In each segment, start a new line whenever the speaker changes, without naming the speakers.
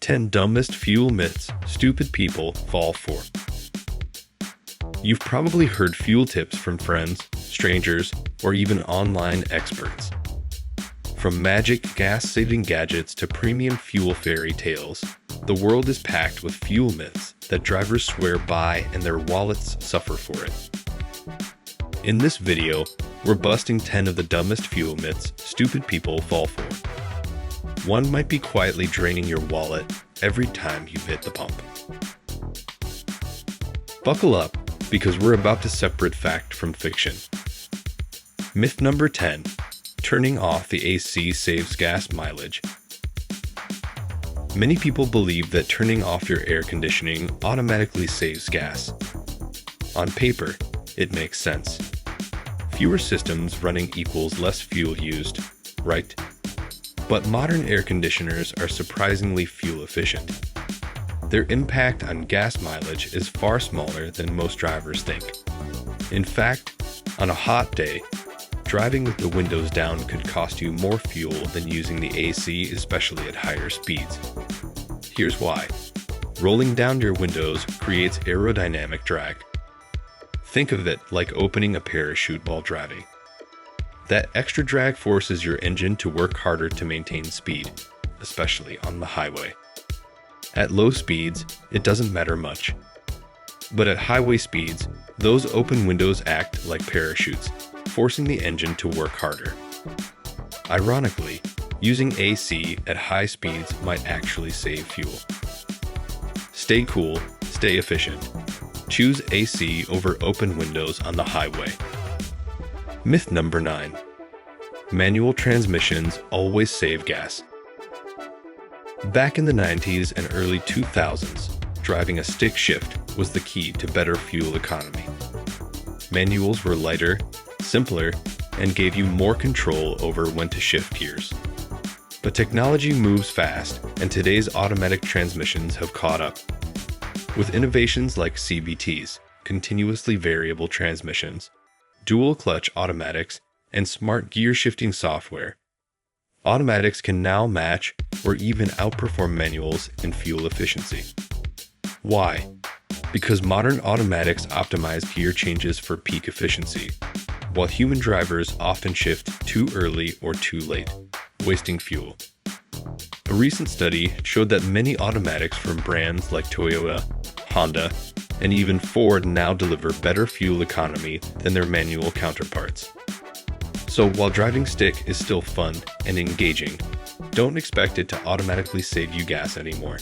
10 dumbest fuel myths stupid people fall for. You've probably heard fuel tips from friends, strangers, or even online experts. From magic gas-saving gadgets to premium fuel fairy tales, the world is packed with fuel myths that drivers swear by and their wallets suffer for it. In this video, we're busting 10 of the dumbest fuel myths stupid people fall for. One might be quietly draining your wallet every time you hit the pump. Buckle up, because we're about to separate fact from fiction. Myth number 10. Turning off the AC saves gas mileage. Many people believe that turning off your air conditioning automatically saves gas. On paper, it makes sense. Fewer systems running equals less fuel used, right? But modern air conditioners are surprisingly fuel efficient. Their impact on gas mileage is far smaller than most drivers think. In fact, on a hot day, driving with the windows down could cost you more fuel than using the AC, especially at higher speeds. Here's why. Rolling down your windows creates aerodynamic drag. Think of it like opening a parachute while driving. That extra drag forces your engine to work harder to maintain speed, especially on the highway. At low speeds, it doesn't matter much. But at highway speeds, those open windows act like parachutes, forcing the engine to work harder. Ironically, using AC at high speeds might actually save fuel. Stay cool, stay efficient. Choose AC over open windows on the highway. Myth number 9. Manual transmissions always save gas. Back in the 90s and early 2000s, driving a stick shift was the key to better fuel economy. Manuals were lighter, simpler, and gave you more control over when to shift gears. But technology moves fast, and today's automatic transmissions have caught up. With innovations like CVTs, continuously variable transmissions, dual clutch automatics, and smart gear shifting software, automatics can now match or even outperform manuals in fuel efficiency. Why? Because modern automatics optimize gear changes for peak efficiency, while human drivers often shift too early or too late, wasting fuel. A recent study showed that many automatics from brands like Toyota, Honda, and even Ford now deliver better fuel economy than their manual counterparts. So while driving stick is still fun and engaging, don't expect it to automatically save you gas anymore.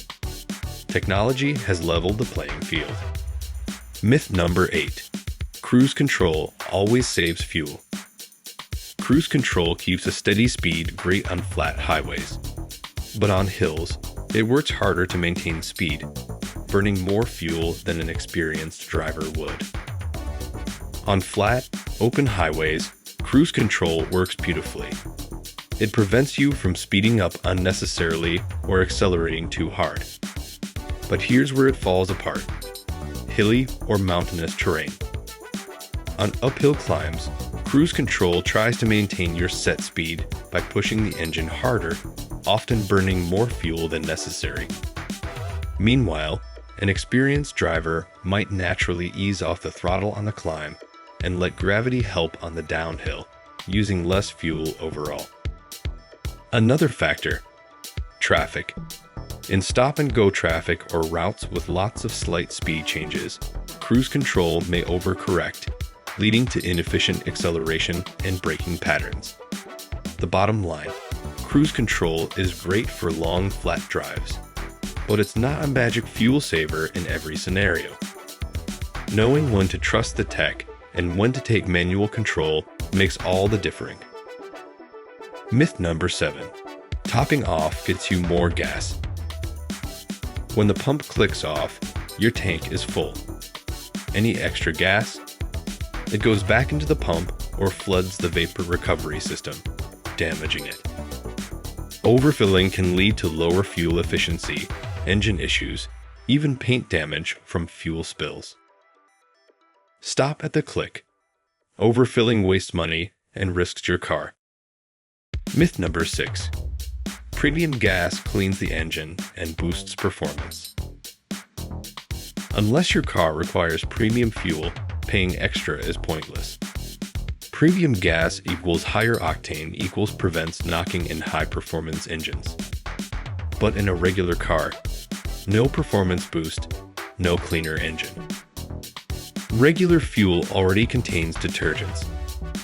Technology has leveled the playing field. Myth number 8. Cruise control always saves fuel. Cruise control keeps a steady speed great on flat highways. But on hills, it works harder to maintain speed, burning more fuel than an experienced driver would. On flat, open highways, cruise control works beautifully. It prevents you from speeding up unnecessarily or accelerating too hard. But here's where it falls apart. Hilly or mountainous terrain. On uphill climbs, cruise control tries to maintain your set speed by pushing the engine harder, often burning more fuel than necessary. Meanwhile, an experienced driver might naturally ease off the throttle on the climb and let gravity help on the downhill, using less fuel overall. Another factor: traffic. In stop-and-go traffic or routes with lots of slight speed changes, cruise control may overcorrect, leading to inefficient acceleration and braking patterns. The bottom line: cruise control is great for long, flat drives, but it's not a magic fuel saver in every scenario. Knowing when to trust the tech and when to take manual control makes all the difference. Myth number 7. Topping off gets you more gas. When the pump clicks off, your tank is full. Any extra gas? It goes back into the pump or floods the vapor recovery system, damaging it. Overfilling can lead to lower fuel efficiency, engine issues, even paint damage from fuel spills. Stop at the click. Overfilling wastes money and risks your car. Myth number 6. Premium gas cleans the engine and boosts performance. Unless your car requires premium fuel, paying extra is pointless. Premium gas equals higher octane equals prevents knocking in high-performance engines. But in a regular car, no performance boost, no cleaner engine. Regular fuel already contains detergents.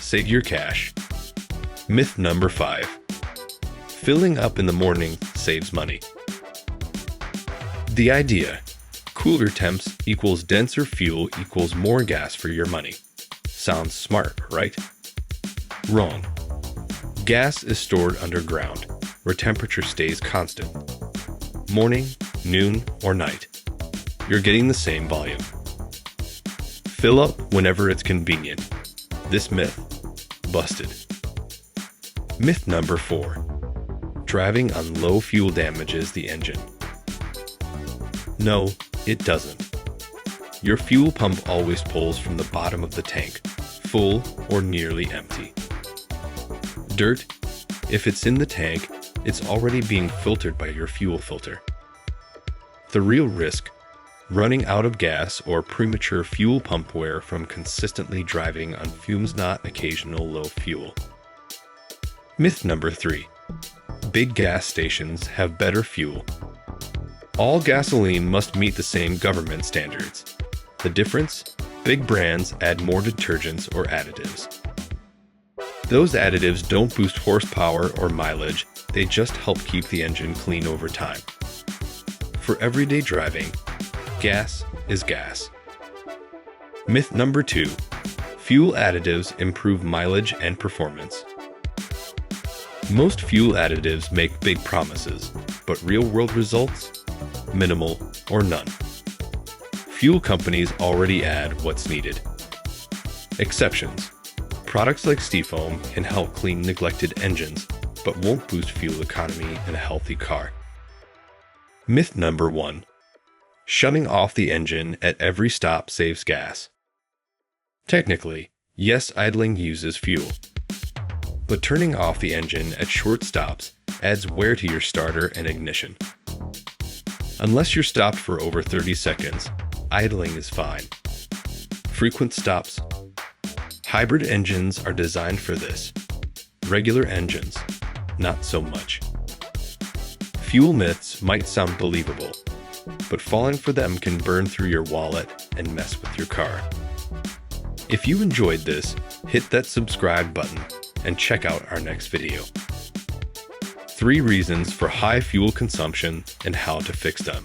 Save your cash. Myth number 5. Filling up in the morning saves money. The idea, cooler temps equals denser fuel equals more gas for your money. Sounds smart, right? Wrong. Gas is stored underground, where temperature stays constant. Morning, noon, or night, you're getting the same volume. Fill up whenever it's convenient. This myth, busted. Myth number 4. Driving on low fuel damages the engine. No, it doesn't. Your fuel pump always pulls from the bottom of the tank, full or nearly empty. Dirt, if it's in the tank, it's already being filtered by your fuel filter. The real risk, running out of gas or premature fuel pump wear from consistently driving on fumes, not occasional low fuel. Myth number 3. Big gas stations have better fuel. All gasoline must meet the same government standards. The difference? Big brands add more detergents or additives. Those additives don't boost horsepower or mileage, they just help keep the engine clean over time. For everyday driving, gas is gas. Myth number 2. Fuel additives improve mileage and performance. Most fuel additives make big promises, but real-world results? Minimal or none. Fuel companies already add what's needed. Exceptions. Products like Stifoam can help clean neglected engines, but won't boost fuel economy in a healthy car. Myth number 1. Shutting off the engine at every stop saves gas. Technically, yes, idling uses fuel. But turning off the engine at short stops adds wear to your starter and ignition. Unless you're stopped for over 30 seconds, idling is fine. Frequent stops. Hybrid engines are designed for this. Regular engines, not so much. Fuel myths might sound believable, but falling for them can burn through your wallet and mess with your car. If you enjoyed this, hit that subscribe button and check out our next video. 3 reasons for high fuel consumption and how to fix them.